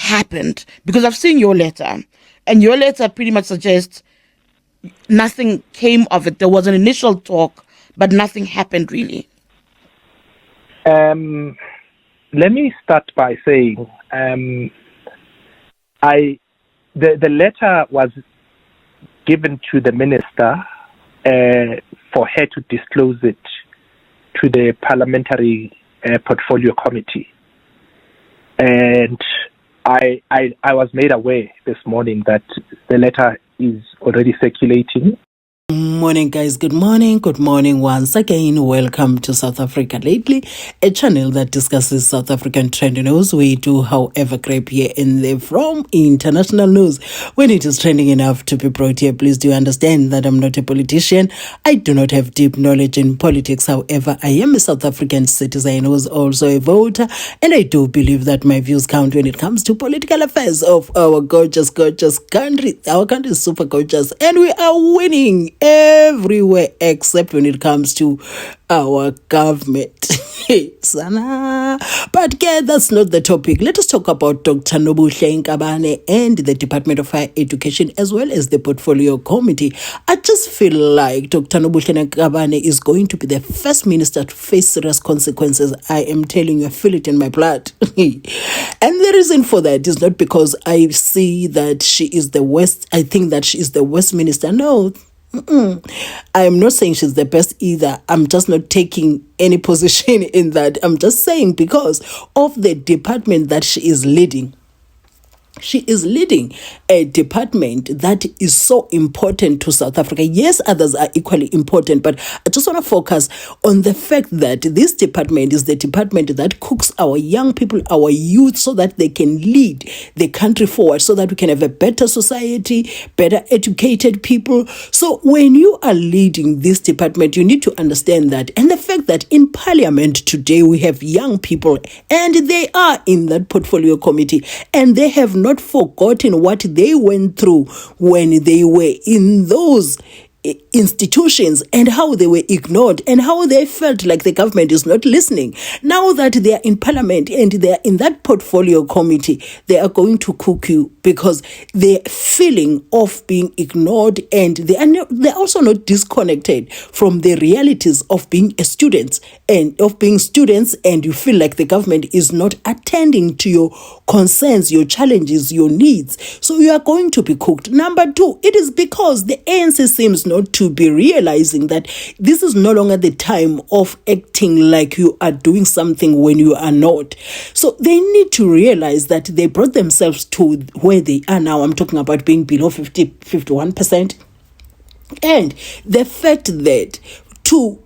happened? Because I've seen your letter, and your letter pretty much suggests nothing came of it. There was an initial talk, but nothing happened really. Let me start by saying the letter was given to the minister for her to disclose it to the parliamentary portfolio committee, and I was made aware this morning that the letter is already circulating. Morning guys, good morning once again. Welcome to South Africa Lately, a channel that discusses South African trending news. We do however grab here and there from international news when it is trending enough to be brought here. Please do understand that I'm not a politician. I do not have deep knowledge in politics. However, I am a South African citizen who is also a voter, and I do believe that my views count when it comes to political affairs of our gorgeous country. Our country is super gorgeous and we are winning everywhere except when it comes to our government. Sana. But yeah, that's not the topic. Let us talk about Dr. Nobuhle Nkabane and the Department of Higher Education as well as the Portfolio Committee. I just feel like Dr. Nobuhle Nkabane is going to be the first minister to face serious consequences. I am telling you, I feel it in my blood. And the reason for that is not because I see that she is the worst. I think that she is the worst minister. No. I'm not saying she's the best either. I'm just not taking any position in that. I'm just saying because of the department that she is leading. She is leading a department that is so important to South Africa. Yes, others are equally important, but I just want to focus on the fact that this department is the department that cooks our young people, our youth, so that they can lead the country forward, so that we can have a better society, better educated people. So when you are leading this department, you need to understand that. And the fact that in Parliament today, we have young people, and they are in that portfolio committee, and they have not forgotten what they went through when they were in those institutions and how they were ignored and how they felt like the government is not listening. Now that they are in Parliament and they are in that portfolio committee, they are going to cook you because they're feeling of being ignored, and they're also not disconnected from the realities of being a student and of being students, and you feel like the government is not attending to your concerns, your challenges, your needs. So you are going to be cooked. Number two, it is because the ANC seems not to be realizing that this is no longer the time of acting like you are doing something when you are not. So they need to realize that they brought themselves to where they are now. I'm talking about being below 51%. And the fact that to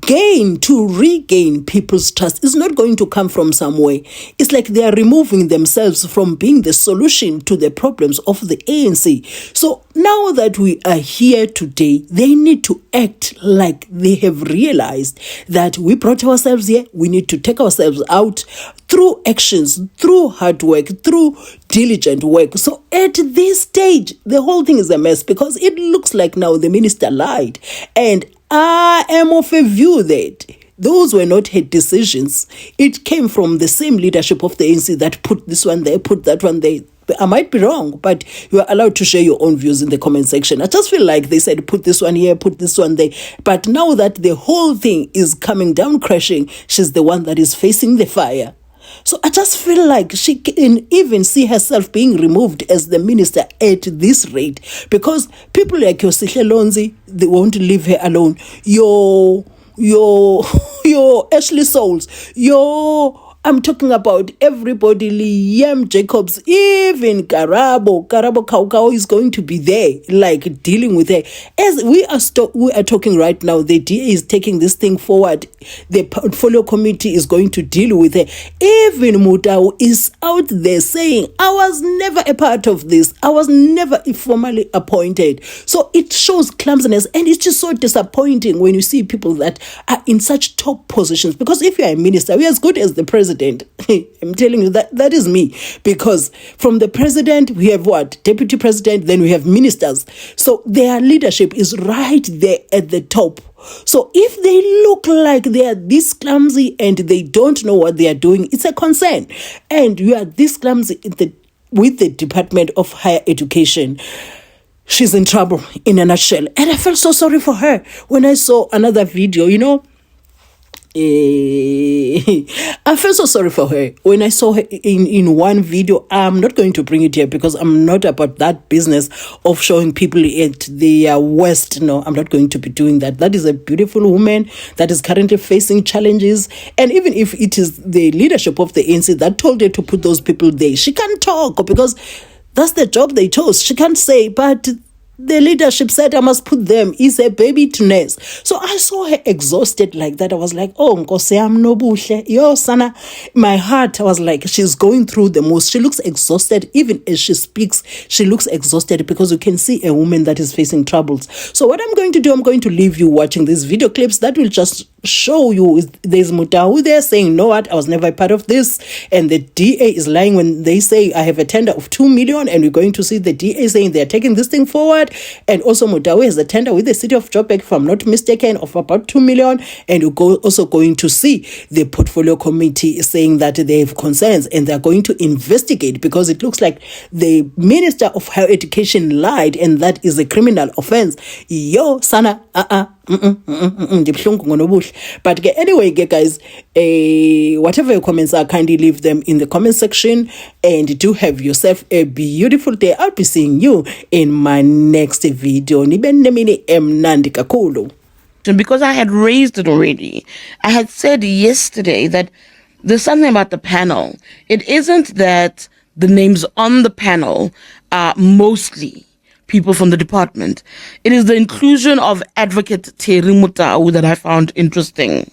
regain people's trust is not going to come from somewhere. It's like they are removing themselves from being the solution to the problems of the ANC. So now that we are here today, they need to act like they have realized that we brought ourselves here. We need to take ourselves out through actions, through hard work, through diligent work. So at this stage, the whole thing is a mess because it looks like now the minister lied. And I am of a view that those were not her decisions. It came from the same leadership of the ANC that put this one there, put that one there. I might be wrong, but you are allowed to share your own views in the comment section. I just feel like they said, put this one here, put this one there. But now that the whole thing is coming down crashing, she's the one that is facing the fire. So I just feel like she can even see herself being removed as the minister at this rate, because people like your Sihle Lonzi, they won't leave her alone. Your Ashley Souls, I'm talking about everybody, Liam Jacobs, even Karabo Kaukau is going to be there, like dealing with her. As we are talking right now, the DA is taking this thing forward. The portfolio committee is going to deal with her. Even Motau is out there saying, I was never a part of this. I was never formally appointed. So it shows clumsiness, and it's just so disappointing when you see people that are in such top positions. Because if you are a minister, we are as good as the president. I'm telling you that is me, because from the president we have what? Deputy president, then we have ministers. So their leadership is right there at the top. So if they look like they are this clumsy and they don't know what they are doing, it's a concern. And you are this clumsy with the Department of Higher Education. She's in trouble, in a nutshell. And I felt so sorry for her when I saw another video, I feel so sorry for her when I saw her in one video. I'm not going to bring it here because I'm not about that business of showing people at the worst. No, I'm not going to be doing that. That is a beautiful woman that is currently facing challenges. And even if it is the leadership of the ANC that told her to put those people there, she can't talk because that's the job they chose. She can't say, but the leadership said I must put them. It's a baby to nurse. So I saw her exhausted like that. I was like, oh, Nkose, I'm Nobuhle. Yo, Sana. My heart, I was like, she's going through the most. She looks exhausted. Even as she speaks, she looks exhausted because you can see a woman that is facing troubles. So what I'm going to do, I'm going to leave you watching these video clips that will just show you. There's Motau there saying, no, what? I was never a part of this. And the DA is lying when they say, I have a tender of 2 million. And we're going to see the DA saying they're taking this thing forward. And also Motau has a tender with the city of Joburg, if I'm not mistaken, of about 2 million. And you're also going to see the portfolio committee saying that they have concerns and they're going to investigate because it looks like the Minister of Higher Education lied and that is a criminal offense. Yo, Sana, But anyway, guys, whatever your comments are, kindly leave them in the comment section and do have yourself a beautiful day. I'll be seeing you in my next video. Because I had raised it already. I had said yesterday that there's something about the panel. It isn't that the names on the panel are mostly people from the department. It is the inclusion of Advocate Mutau that I found interesting.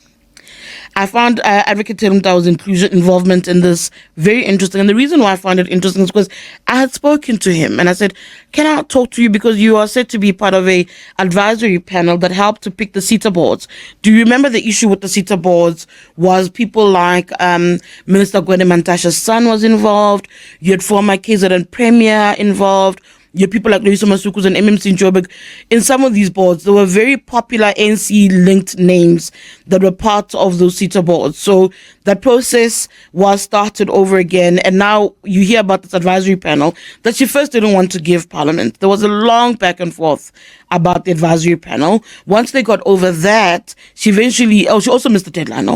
I found Advocate Mutau's involvement in this very interesting. And the reason why I found it interesting is because I had spoken to him and I said, can I talk to you because you are said to be part of a advisory panel that helped to pick the CETA boards. Do you remember the issue with the CETA boards was people like Minister Gwede Mantashe's son was involved. You had former KZN Premier involved. You had people like Loyiso Masuku's and MMC in Joburg. In some of these boards, there were very popular NC-linked names that were part of those CETA boards. So that process was started over again. And now you hear about this advisory panel that she first didn't want to give Parliament. There was a long back and forth about the advisory panel. Once they got over that, she eventually, she also missed the deadline.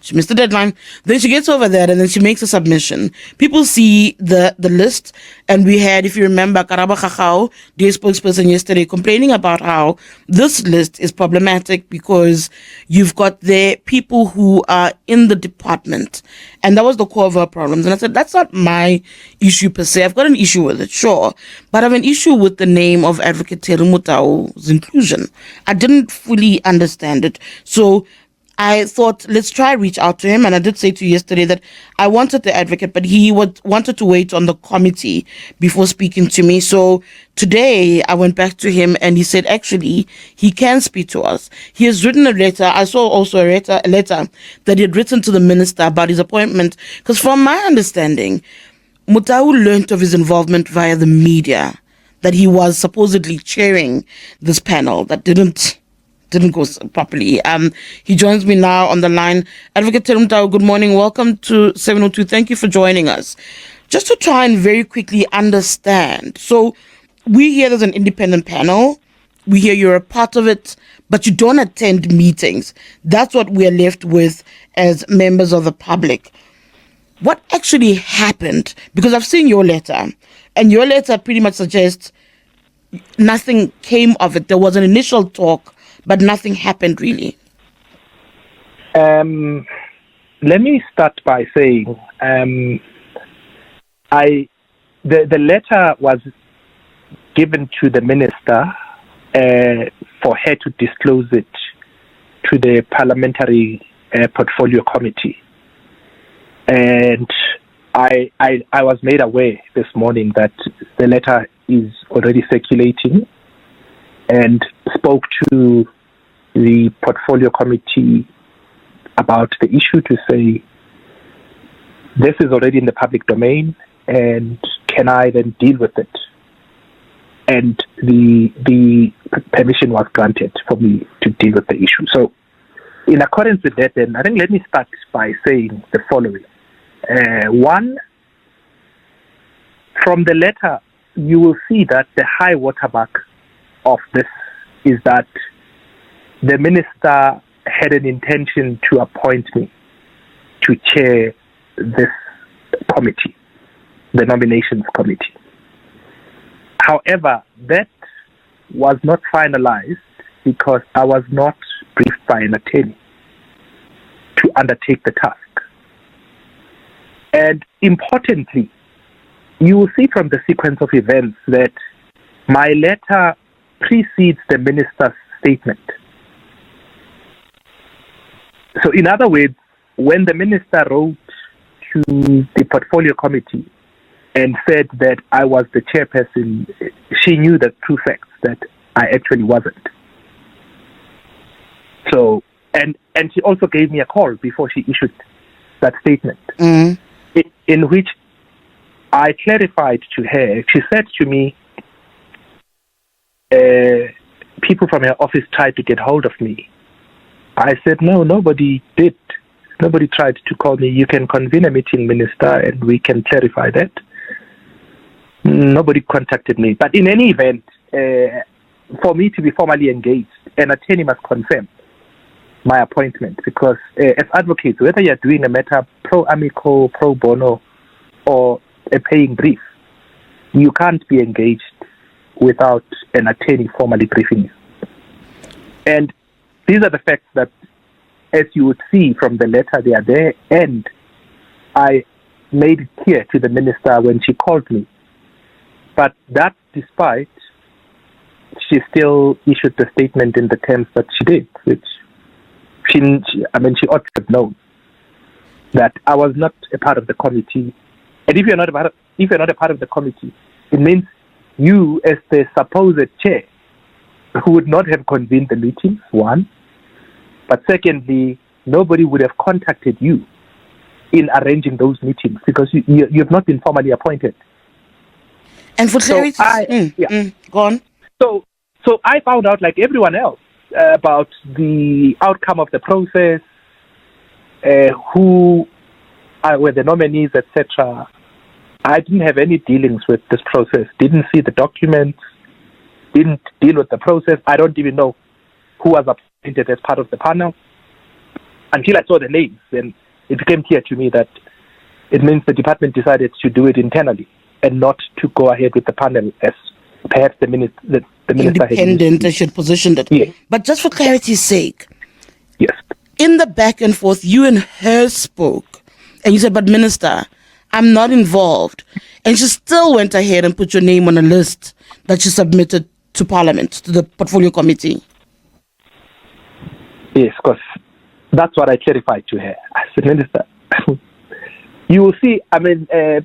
She missed the deadline. Then she gets over that and then she makes a submission. People see the list, and we had, if you remember, Karaba Khachau, the spokesperson yesterday, complaining about how this list is problematic because you've got the people who are in the department. And that was the core of her problems. And I said, that's not my issue per se. I've got an issue with it, sure. But I have an issue with the name of Advocate Mutau's inclusion. I didn't fully understand it. So I thought, let's try reach out to him. And I did say to you yesterday that I wanted the advocate, but he wanted to wait on the committee before speaking to me. So today I went back to him and he said, actually, he can speak to us. He has written a letter. I saw also a letter that he had written to the minister about his appointment. Because from my understanding, Motau learned of his involvement via the media, that he was supposedly chairing this panel that didn't go properly. He joins me now on the line. Advocate Mutau, good morning. Welcome to 702. Thank you for joining us. Just to try and very quickly understand. So we hear there's an independent panel. We hear you're a part of it, but you don't attend meetings. That's what we're left with as members of the public. What actually happened? Because I've seen your letter, and your letter pretty much suggests nothing came of it. There was an initial talk, but nothing happened really. Let me start by saying the letter was given to the minister for her to disclose it to the parliamentary portfolio committee. And I was made aware this morning that the letter is already circulating, and spoke to the portfolio committee about the issue to say, this is already in the public domain, and can I then deal with it? And the permission was granted for me to deal with the issue. So in accordance with that, then I think let me start by saying the following. One, From the letter, you will see that the high watermark of this is that the minister had an intention to appoint me to chair this committee, the nominations committee. However, that was not finalized because I was not briefed by an attorney to undertake the task. And importantly, you will see from the sequence of events that my letter precedes the minister's statement. So in other words, when the minister wrote to the portfolio committee and said that I was the chairperson, she knew the true facts that I actually wasn't. So, and she also gave me a call before she issued that statement, in which I clarified to her. She said to me, people from her office tried to get hold of me. I said, no, nobody did. Nobody tried to call me. You can convene a meeting, Minister, and we can clarify that. Nobody contacted me. But in any event, for me to be formally engaged, an attorney must confirm my appointment, because as advocates, whether you're doing a matter pro amico, pro bono, or a paying brief, you can't be engaged without an attorney formally briefing you. And these are the facts that, as you would see from the letter, they are there, and I made it clear to the minister when she called me. But that despite, she still issued the statement in the terms that she did, which she ought to have known that I was not a part of the committee. And if you're not a part of the committee, it means you, as the supposed chair, who would not have convened the meetings, one. But secondly, nobody would have contacted you in arranging those meetings because you have not been formally appointed. And for clarity, go on. So I found out, like everyone else, about the outcome of the process, who were the nominees, etc. I didn't have any dealings with this process. Didn't see the documents. Didn't deal with the process. I don't even know who was appointed as part of the panel until I saw the names. And it became clear to me that it means the department decided to do it internally and not to go ahead with the panel as perhaps the minister independent as should positioned it. Yeah. But just for clarity's sake, yes, in the back and forth, you and her spoke, and you said, "But Minister, I'm not involved," and she still went ahead and put your name on a list that she submitted to Parliament, to the portfolio committee. Yes, because that's what I clarified to her. I said, Minister, you will see,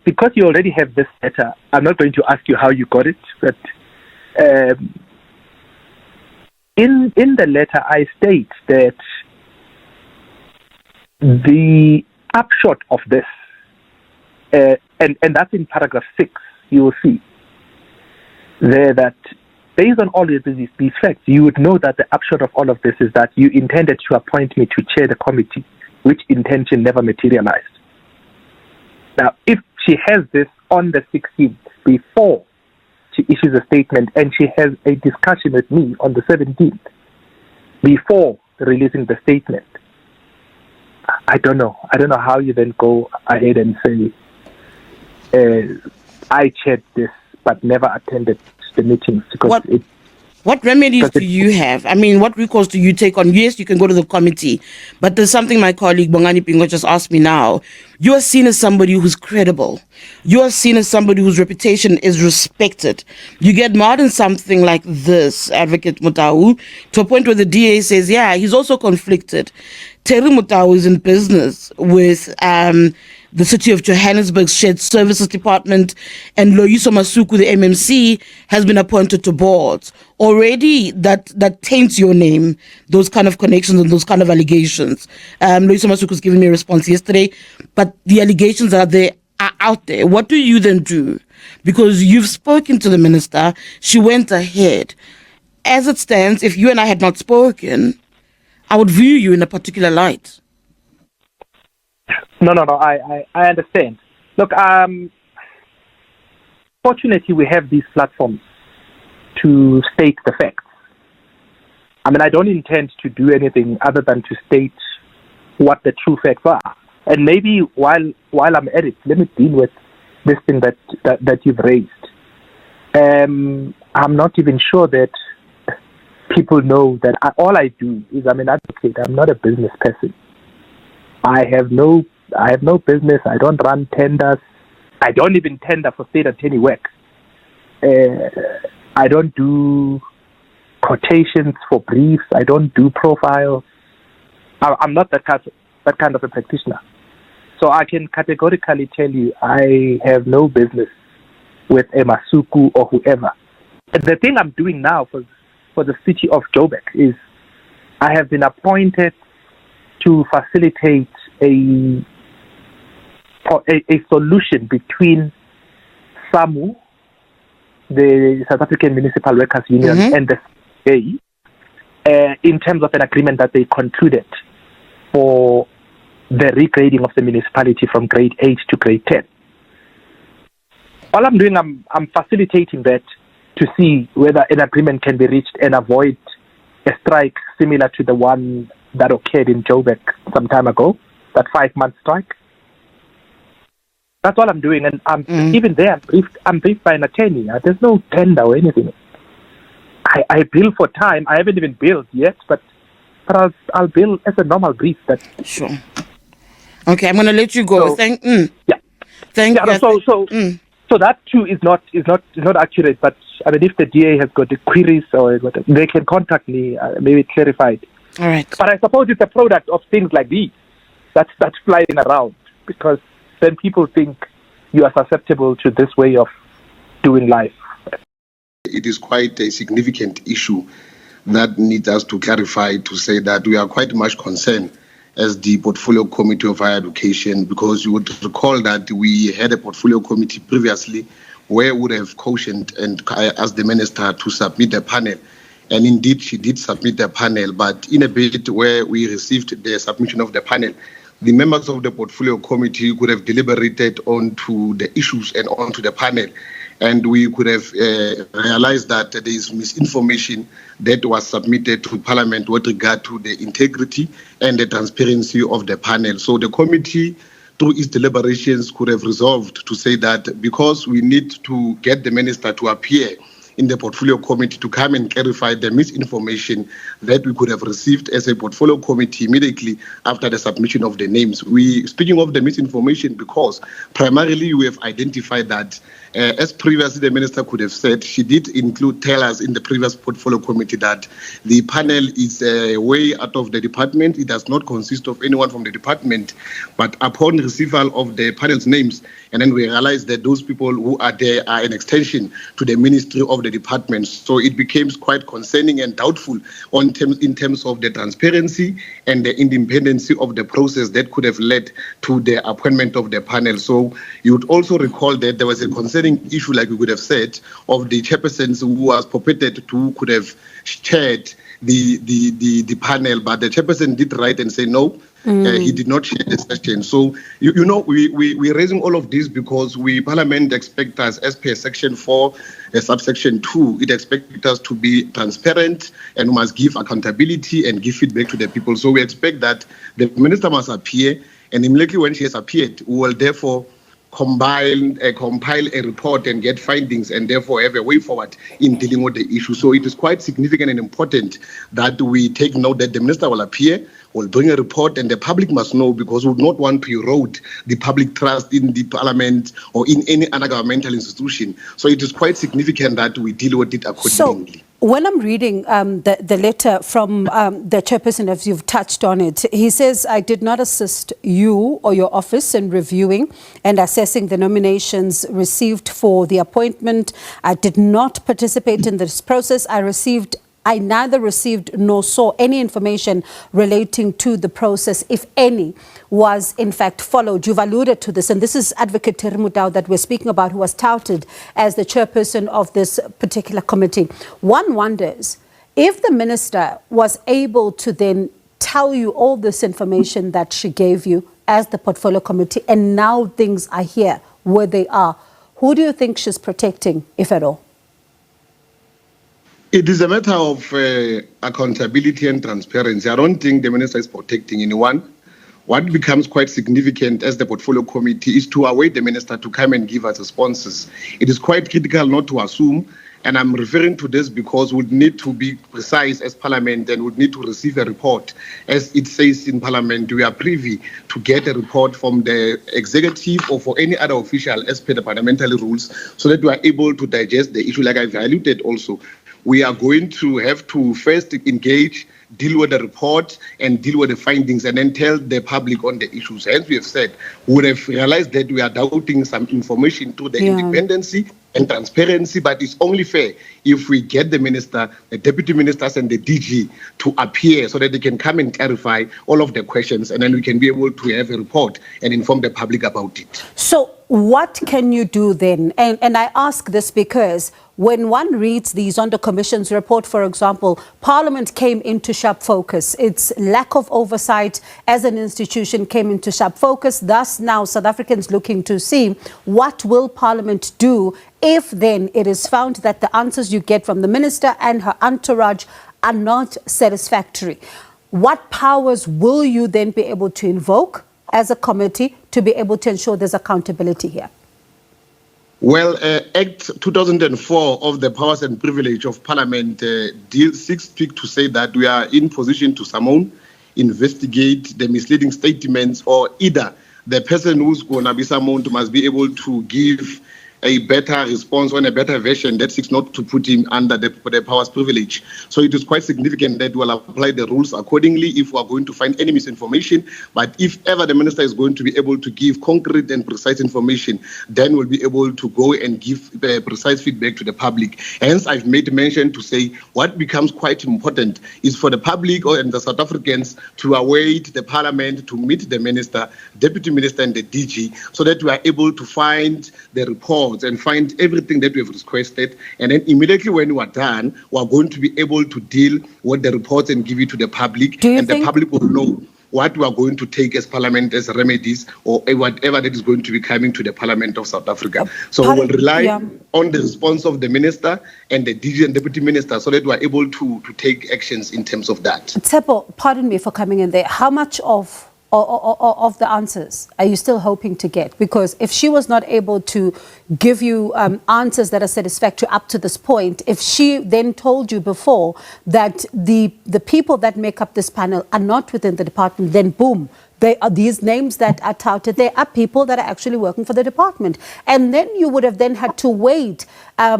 because you already have this letter, I'm not going to ask you how you got it, but in the letter I state that the upshot of this, and that's in paragraph 6, you will see there that based on all these facts, you would know that the upshot of all of this is that you intended to appoint me to chair the committee, which intention never materialized. Now, if she has this on the 16th, before she issues a statement, and she has a discussion with me on the 17th, before releasing the statement, I don't know how you then go ahead and say, I chaired this but never attended the meetings. Because what remedies do you have? What recourse do you take on? Yes, you can go to the committee, but there's something my colleague Bongani Pingo just asked me now. You are seen as somebody who's credible. You are seen as somebody whose reputation is respected. You get mad in something like this, Advocate Mutau, to a point where the DA says, yeah, he's also conflicted. Terry Motau is in business with the City of Johannesburg's Shared Services Department, and Loyiso Masuku, the MMC, has been appointed to boards. Already that taints your name, those kind of connections and those kind of allegations. Loyiso Masuku has given me a response yesterday, but the allegations are out there. What do you then do? Because you've spoken to the minister, she went ahead. As it stands, if you and I had not spoken, I would view you in a particular light. No, I understand. Look, fortunately, we have these platforms to state the facts. I mean, I don't intend to do anything other than to state what the true facts are. And maybe while I'm at it, let me deal with this thing that you've raised. I'm not even sure that people know that all I do is I'm an advocate. I'm not a business person. I have no business. I don't run tenders. I don't even tender for state attorney work. I don't do quotations for briefs. I don't do profiles. I'm not that kind of a practitioner. So I can categorically tell you I have no business with Masuku or whoever. And the thing I'm doing now for the city of Joburg is I have been appointed to facilitate a solution between SAMU, the South African Municipal Workers Union, and the CA in terms of an agreement that they concluded for the regrading of the municipality from grade 8 to grade 10. All I'm doing, I'm facilitating that to see whether an agreement can be reached and avoid a strike similar to the one that occurred in Joburg some time ago, that 5-month strike. That's all I'm doing, and even there, I'm briefed by an attorney. There's no tender or anything. I bill for time. I haven't even billed yet, but I'll bill as a normal brief. Sure. Okay, I'm gonna let you go. So, So that too is not accurate. But I mean, if the DA has got the queries or whatever, they can contact me. Maybe clarified. All right. But I suppose it's a product of things like these that's flying around, because then people think you are susceptible to this way of doing life. It is quite a significant issue that needs us to clarify, to say that we are quite much concerned as the Portfolio Committee of Higher Education, because you would recall that we had a Portfolio Committee previously where we would have cautioned and asked the Minister to submit a panel. And indeed, she did submit the panel, but in a bit where we received the submission of the panel, the members of the Portfolio Committee could have deliberated onto the issues and onto the panel. And we could have realized that there is misinformation that was submitted to Parliament with regard to the integrity and the transparency of the panel. So the committee, through its deliberations, could have resolved to say that because we need to get the Minister to appear in the Portfolio Committee to come and clarify the misinformation that we could have received as a Portfolio Committee immediately after the submission of the names. Speaking of the misinformation, because primarily we have identified that, as previously the Minister could have said, she did tell us in the previous Portfolio Committee that the panel is way out of the department. It does not consist of anyone from the department. But upon receival of the panel's names, and then we realized that those people who are there are an extension to the Ministry of the department. So it became quite concerning and doubtful in terms of the transparency and the independency of the process that could have led to the appointment of the panel. So you would also recall that there was a concerning issue, like we could have said, of the chairpersons who was purported to could have chaired the panel, but the chairperson did write and say no. He did not share the session. So, we're raising all of this because Parliament expects us, as per Section 4, subsection 2, it expects us to be transparent and must give accountability and give feedback to the people. So we expect that the Minister must appear, and immediately when she has appeared, we will therefore compile a report and get findings, and therefore have a way forward in dealing with the issue. So it is quite significant and important that we take note that the Minister will appear, will bring a report, and the public must know, because we would not want to erode the public trust in the Parliament or in any other governmental institution. So it is quite significant that we deal with it accordingly. So, when I'm reading the letter from the chairperson, as you've touched on it, he says, I did not assist you or your office in reviewing and assessing the nominations received for the appointment. I did not participate in this process. I neither received nor saw any information relating to the process, if any, was in fact followed. You've alluded to this, and this is Advocate Mutau that we're speaking about, who was touted as the chairperson of this particular committee. One wonders if the minister was able to then tell you all this information that she gave you as the portfolio committee, and now things are here where they are. Who do you think she's protecting, if at all? It is a matter of accountability and transparency. I don't think the minister is protecting anyone. What becomes quite significant as the portfolio committee is to await the minister to come and give us responses. It is quite critical not to assume, and I'm referring to this because we need to be precise as Parliament and would need to receive a report. As it says in Parliament, we are privy to get a report from the executive or for any other official as per the parliamentary rules so that we are able to digest the issue. Like I've alluded also, we are going to have to first engage, deal with the report and deal with the findings and then tell the public on the issues. Hence, we have said we would have realized that we are doubting some information to the independency and transparency, but it's only fair if we get the minister, the deputy ministers and the DG to appear so that they can come and clarify all of the questions and then we can be able to have a report and inform the public about it. So what can you do then? And I ask this because when one reads the Zondo Commission's report, for example, Parliament came into sharp focus. Its lack of oversight as an institution came into sharp focus. Thus, now South Africans looking to see what will Parliament do if then it is found that the answers you get from the minister and her entourage are not satisfactory. What powers will you then be able to invoke as a committee to be able to ensure there's accountability here? Well, Act 2004 of the Powers and Privilege of Parliament seeks to say that we are in position to summon, investigate the misleading statements, or either the person who's going to be summoned must be able to give a better response on a better version that seeks not to put him under the powers privilege. So it is quite significant that we'll apply the rules accordingly if we are going to find any misinformation. But if ever the minister is going to be able to give concrete and precise information, then we'll be able to go and give precise feedback to the public. Hence, I've made mention to say what becomes quite important is for the public and the South Africans to await the Parliament to meet the minister, deputy minister and the DG so that we are able to find the report and find everything that we have requested, and then immediately when we are done, we are going to be able to deal with the reports and give it to the public, and the public will know what we are going to take as Parliament as remedies or whatever that is going to be coming to the Parliament of South Africa. So we will rely on the response of the minister and the DG and deputy minister so that we are able to take actions in terms of that. Tsepo, pardon me for coming in there. How much of the answers are you still hoping to get? Because if she was not able to give you answers that are satisfactory up to this point, if she then told you before that the people that make up this panel are not within the department, then boom, they are these names that are touted. They are people that are actually working for the department. And then you would have then had to wait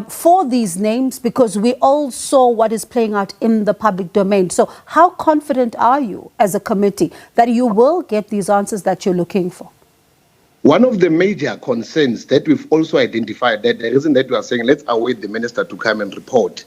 for these names because we all saw what is playing out in the public domain. So how confident are you as a committee that you will get these answers that you're looking for? One of the major concerns that we've also identified, that the reason that we are saying let's await the minister to come and report,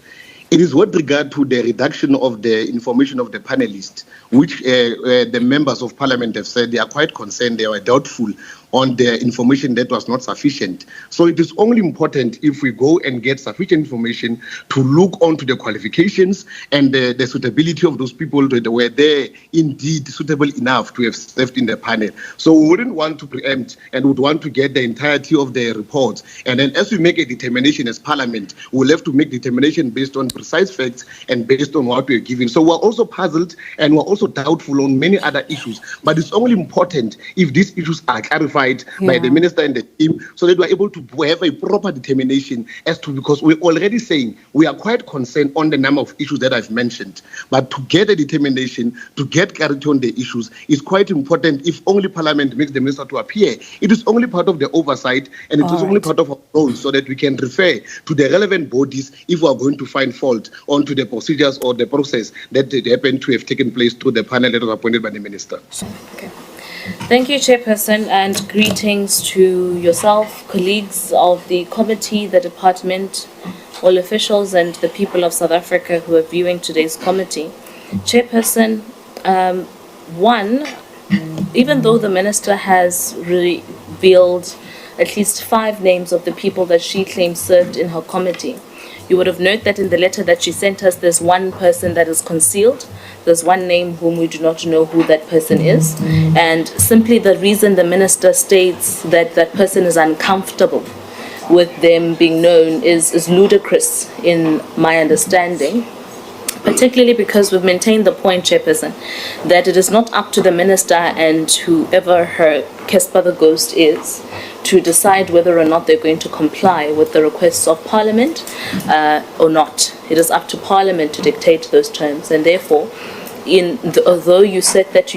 it is with regard to the reduction of the information of the panelists, which the members of Parliament have said they are quite concerned, they were doubtful on the information that was not sufficient. So it is only important if we go and get sufficient information to look onto the qualifications and the suitability of those people that were there indeed suitable enough to have served in the panel. So we wouldn't want to preempt and would want to get the entirety of the reports. And then as we make a determination as Parliament, we'll have to make determination based on precise facts and based on what we're given. So we're also puzzled and we're also doubtful on many other issues. But it's only important if these issues are clarified by the minister and the team so that we're able to have a proper determination as to, because we're already saying we are quite concerned on the number of issues that I've mentioned. But to get a determination, to get clarity on the issues is quite important. If only Parliament makes the minister to appear, it is only part of the oversight and it is only part of our role so that we can refer to the relevant bodies if we are going to find fault onto the procedures or the process that happened to have taken place through the panel that was appointed by the minister. Okay. Thank you, Chairperson, and greetings to yourself, colleagues of the committee, the department, all officials and the people of South Africa who are viewing today's committee. Chairperson, even though the minister has revealed at least 5 names of the people that she claims served in her committee, you would have noted that in the letter that she sent us, there's one person that is concealed. There's one name whom we do not know who that person is. And simply the reason the minister states that that person is uncomfortable with them being known is ludicrous in my understanding, particularly because we've maintained the point, Chairperson, that it is not up to the Minister and whoever her Casper the Ghost is to decide whether or not they're going to comply with the requests of Parliament or not. It is up to Parliament to dictate those terms, and therefore, although you said that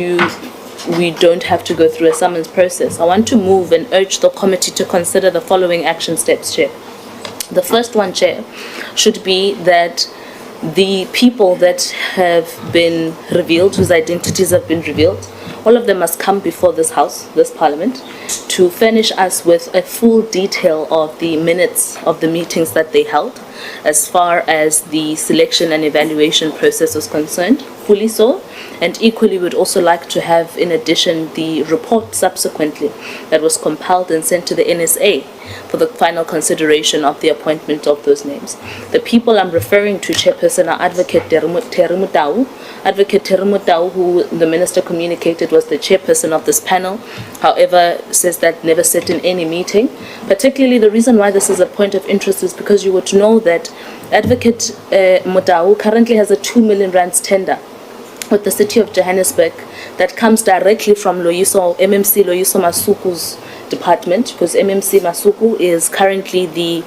we don't have to go through a summons process, I want to move and urge the committee to consider the following action steps, Chair. The first one, Chair, should be that the people that have been revealed, whose identities have been revealed, all of them must come before this House, this Parliament, to furnish us with a full detail of the minutes of the meetings that they held, as far as the selection and evaluation process is concerned, fully so. And equally, we'd also like to have, in addition, the report subsequently that was compiled and sent to the NSA for the final consideration of the appointment of those names. The people I'm referring to, Chairperson, are Advocate Mutau. Advocate Mutau, who the Minister communicated was the chairperson of this panel, however, says that never sat in any meeting. Particularly, the reason why this is a point of interest is because you would know that Advocate Mutau currently has a 2 million rands tender with the City of Johannesburg that comes directly from MMC Loyiso Masuku's department, because MMC Masuku is currently the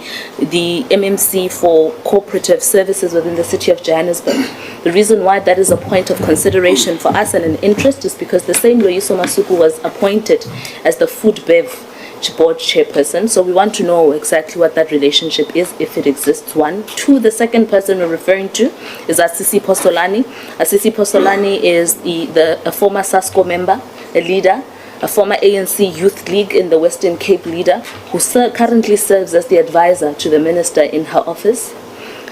MMC for cooperative services within the City of Johannesburg. The reason why that is a point of consideration for us and an interest is because the same Loyiso Masuku was appointed as the Food Bev board chairperson, so we want to know exactly what that relationship is, if it exists. One. Two, the second person we're referring to is Asisi Postolani. Asisi Postolani is a former SASCO member, a leader, a former ANC Youth League in the Western Cape leader, who currently serves as the advisor to the Minister in her office.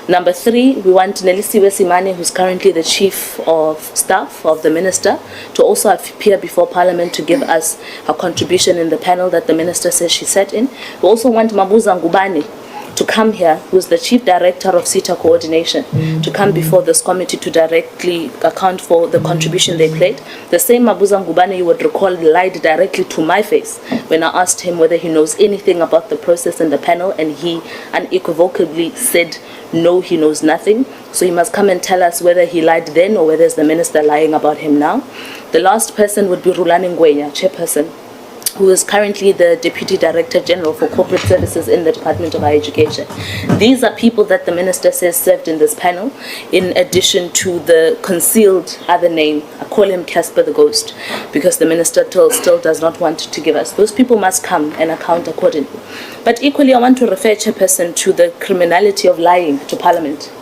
Number three, we want Nelisiwe Simane, who's currently the Chief of Staff of the Minister, to also appear before Parliament to give us her contribution in the panel that the Minister says she sat in. We also want Mabuza Nkabane to come here, who's the Chief Director of CETA Coordination, to come before this committee to directly account for the contribution they played. The same Mabuza Nkabane, you would recall, lied directly to my face when I asked him whether he knows anything about the process in the panel, and he unequivocally said no, he knows nothing. So he must come and tell us whether he lied then or whether it's the Minister lying about him now. The last person would be Rulani Ngwenya, chairperson, who is currently the Deputy Director General for Corporate Services in the Department of Higher Education. These are people that the Minister says served in this panel, in addition to the concealed other name. I call him Casper the Ghost, because the Minister still does not want to give us. Those people must come and account accordingly. But equally, I want to refer, Chairperson, to the criminality of lying to Parliament.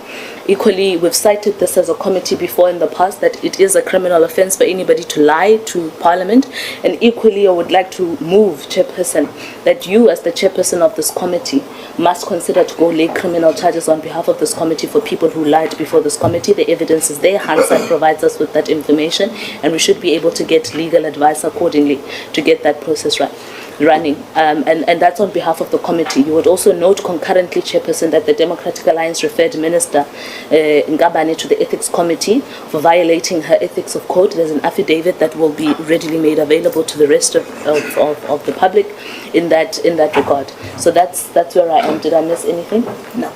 Equally, we've cited this as a committee before in the past, that it is a criminal offence for anybody to lie to Parliament. And equally, I would like to move, Chairperson, that you as the chairperson of this committee must consider to go lay criminal charges on behalf of this committee for people who lied before this committee. The evidence is there. Hansard provides us with that information, and we should be able to get legal advice accordingly to get that process running. And that's on behalf of the committee. You would also note concurrently, Chairperson, that the Democratic Alliance referred Minister Nkabane to the Ethics Committee for violating her ethics of code. There's an affidavit that will be readily made available to the rest of the public in that regard. So that's where I am. Did I miss anything? No.